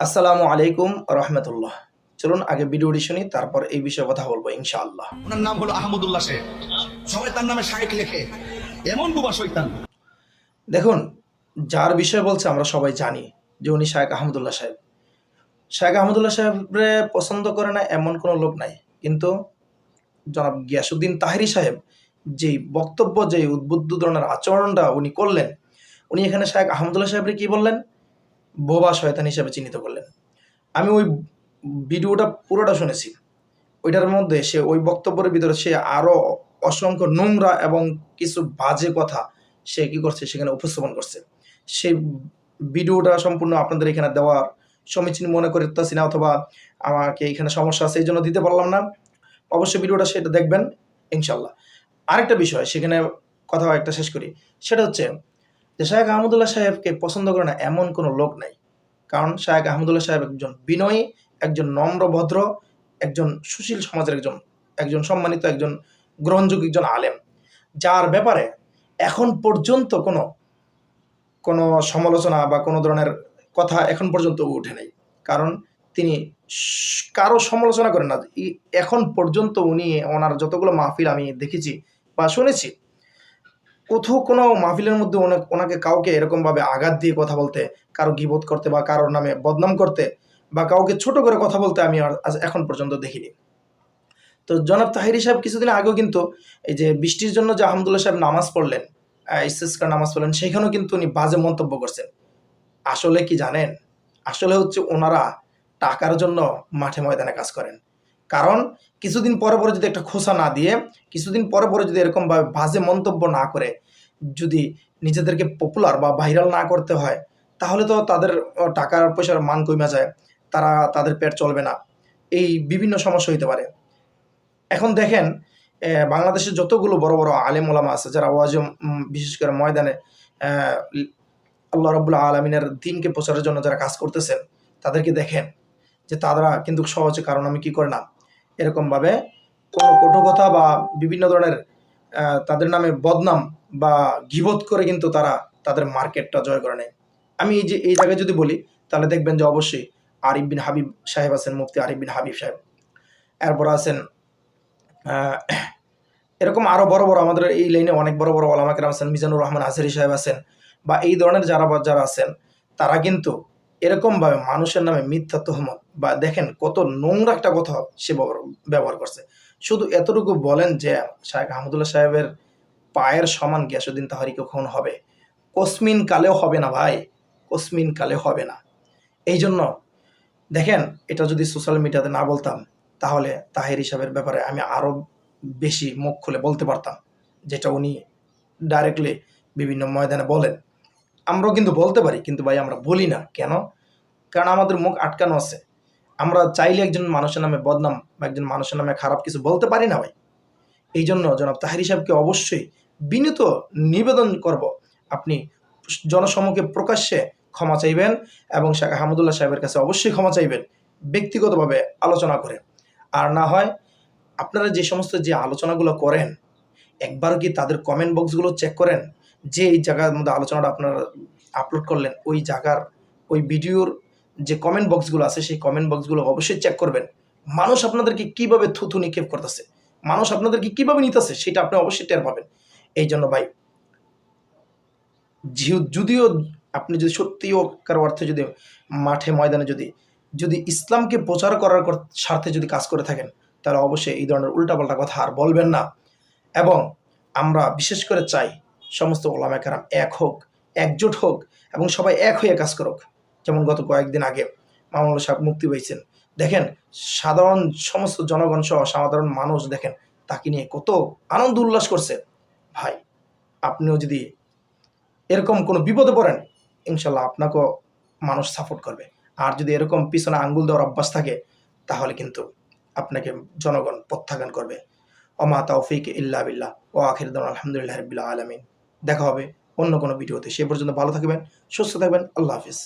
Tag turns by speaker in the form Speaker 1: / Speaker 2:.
Speaker 1: আসসালামু আলাইকুম রহমতুল্লাহ। চলুন আগে ভিডিওটি শুনি, তারপর এই বিষয়ে কথা বলবো ইনশাআল্লাহ।
Speaker 2: ওনার নাম হলো আহমদুল্লাহ শেখ। সবাই তার নামে শায়েখ লেখে, এমন বুবা শয়তান।
Speaker 1: দেখুন, যার বিষয়ে বলছে আমরা সবাই জানি যে উনি শায়েখ আহমদুল্লাহ সাহেব। শায়েখ আহমদুল্লাহ সাহেবরে পছন্দ করে না এমন কোনো লোক নাই, কিন্তু জনাব গিয়াসউদ্দিন তাহেরি সাহেব যেই বক্তব্য, যেই উদ্বুদ্ধ ধরনের আচরণটা উনি করলেন, উনি এখানে শায়েখ আহমদুল্লাহ সাহেবরে কি বললেন? বোবা শয়তান হিসেবে চিহ্নিত করলেন। আমি ওই ভিডিওটা পুরোটা শুনেছি। ওইটার মধ্যে সে ওই বক্তব্যের ভিতরে সে আরো অসংখ্য নোংরা এবং কিছু বাজে কথা সে কি করছে সেখানে উপস্থাপন করছে। সেই ভিডিওটা সম্পূর্ণ আপনাদের এখানে দেওয়ার সমীচীন মনে করতেছি না, অথবা আমাকে এখানে সমস্যা আছে এই জন্য দিতে পারলাম না। অবশ্যই ভিডিওটা সেটা দেখবেন ইনশাল্লাহ। আরেকটা বিষয় সেখানে কথা একটা শেষ করি, সেটা হচ্ছে যে শায়েখ আহমদুল্লাহ সাহেবকে পছন্দ করে না এমন কোনো লোক নাই। কারণ শায়েখ আহমদুল্লাহ সাহেব একজন বিনয়ী, একজন নম্র ভদ্র, একজন সুশীল সমাজের একজন একজন সম্মানিত, একজন গ্রহণযোগ্য একজন আলেম, যার ব্যাপারে এখন পর্যন্ত কোনো কোনো সমালোচনা বা কোনো ধরনের কথা এখন পর্যন্ত উঠে নাই। কারণ তিনি কারো সমালোচনা করেন না। এখন পর্যন্ত উনি ওনার যতগুলো মাহফিল আমি দেখেছি বা শুনেছি, কোথাও কোনো মাহফিলের মধ্যে ওনাকে কাউকে এরকমভাবে আঘাত দিয়ে কথা বলতে, কারো গীবত করতে বা কারোর নামে বদনাম করতে বা কাউকে ছোট করে কথা বলতে আমি আর আজ এখন পর্যন্ত দেখিনি। তো জনাব তাহেরি সাহেব কিছুদিন আগেও কিন্তু এই যে বৃষ্টির জন্য যে আহমদুল্লাহ সাহেব নামাজ পড়লেন, ইস্তেসকার নামাজ পড়লেন, সেখানেও কিন্তু উনি বাজে মন্তব্য করছেন। আসলে কি জানেন? আসলে হচ্ছে ওনারা টাকার জন্য মাঠে ময়দানে কাজ করেন। কারণ কিছুদিন পরে পরে যদি একটা খোসা না দিয়ে, কিছুদিন পরে পরে যদি এরকমভাবে বাজে মন্তব্য না করে, যদি নিজেদেরকে পপুলার বা ভাইরাল না করতে হয়, তাহলে তো তাদের টাকার পয়সার মান কমে যায়, তারা তাদের পেট চলবে না, এই বিভিন্ন সমস্যা হইতে পারে। এখন দেখেন, বাংলাদেশের যতগুলো বড় বড় আলেম ওলামা আছে যারা ওয়াজ বিশেষ করে ময়দানে আহ, আল্লাহ রাব্বুল আলামিনের দ্বীনকে প্রচারের জন্য যারা কাজ করতেছেন, তাদেরকে দেখেন যে তারা কিন্তু সহজে কারণ আমি কি করে না এরকমভাবে কোনো কটু কথা বা বিভিন্ন ধরনের তাদের নামে বদনাম বা গীবত করে কিন্তু তারা তাদের মার্কেটটা জয় করে নেয়। আমি এই যে এই জায়গায় যদি বলি, তাহলে দেখবেন যে অবশ্যই আরিফ বিন হাবিব সাহেব আছেন, মুফতি আরিফ বিন হাবিব সাহেব। এরপর আছেন আহ, এরকম আরো বড় বড় আমাদের এই লাইনে অনেক বড় বড় ওলামা কেরাম আছেন, মিজানুর রহমান আজহারি সাহেব আছেন, বা এই ধরনের যারা যারা আছেন, তারা কিন্তু এরকমভাবে মানুষের নামে মিথ্যা তহমত বা দেখেন কত নোংরা একটা কথা সে ব্যবহার করছে। শুধু এতটুকু বলেন যে শায়েখ আহমদুল্লাহ সাহেবের পায়ের সমান গিয়াসউদ্দিন তাহারি কখন হবে? কসমিন কালেও হবে না ভাই, কসমিন কালে হবে না। এই জন্য দেখেন, এটা যদি সোশ্যাল মিডিয়াতে না বলতাম, তাহলে তাহের হিসাবের ব্যাপারে আমি আরো বেশি মুখ খুলে বলতে পারতাম, যেটা উনি ডাইরেক্টলি বিভিন্ন ময়দানে বলেন। আমরাও কিন্তু বলতে পারি, কিন্তু ভাই আমরা বলি না কেন? কারণ আমাদের মুখ আটকানো আছে। আমরা চাইলে একজন মানুষের নামে বদনাম বা একজন মানুষের নামে খারাপ কিছু বলতে পারি না ভাই। এই জন্য জনাব তাহেরি সাহেবকে অবশ্যই বিনীত নিবেদন করব, আপনি জনসমক্ষে প্রকাশ্যে ক্ষমা চাইবেন এবং শেখ আহমদুল্লাহ সাহেবের কাছে অবশ্যই ক্ষমা চাইবেন, ব্যক্তিগতভাবে আলোচনা করে। আর না হয় আপনারা যে সমস্ত যে আলোচনাগুলো করেন, একবার কি তাদের কমেন্ট বক্সগুলো চেক করেন? যে এই জায়গার মধ্যে আলোচনাটা আপনারা আপলোড করলেন, ওই জায়গার ওই ভিডিওর যে কমেন্ট বক্সগুলো আছে, সেই কমেন্ট বক্সগুলো অবশ্যই চেক করবেন। মানুষ আপনাদেরকে কিভাবে থুথু নিক্ষেপ করতেছে, মানুষ আপনাদেরকে কিভাবে নিতেছে, সেটা আপনি অবশ্যই টের পাবেন। এই জন্য ভাই, যদিও আপনি যদি সত্যিকার অর্থে যদি মাঠে ময়দানে যদি যদি ইসলামকে প্রচার করার স্বার্থে যদি কাজ করে থাকেন, তাহলে অবশ্যই এই ধরনের উল্টাপাল্টা কথা আর বলবেন না। এবং আমরা বিশেষ করে চাই সমস্ত ওলামা কেরাম এক হোক, একজোট হোক এবং সবাই এক হয়ে কাজ করুক। যেমন গত কয়েকদিন আগে মামুনুল সাহেব মুক্তি পেয়েছেন, দেখেন সাধারণ সমস্ত জনগণ সহ সাধারণ মানুষ দেখেন তাকে নিয়ে কত আনন্দ উল্লাস করছে। ভাই, আপনিও যদি এরকম কোনো বিপদে পড়েন, ইনশাল্লাহ আপনাকেও মানুষ সাপোর্ট করবে। আর যদি এরকম পিছনে আঙ্গুল দেওয়ার অভ্যাস থাকে, তাহলে কিন্তু আপনাকে জনগণ প্রত্যাখ্যান করবে। ওমা তাওফিক ইল্লা বিল্লাহ ও আখির দাওয়ানা আলহামদুলিল্লাহি রাব্বিল আলামিন। দেখা হবে অন্য কোনো ভিডিওতে। সে পর্যন্ত ভালো থাকবেন, সুস্থ থাকবেন। আল্লাহ হাফিজ।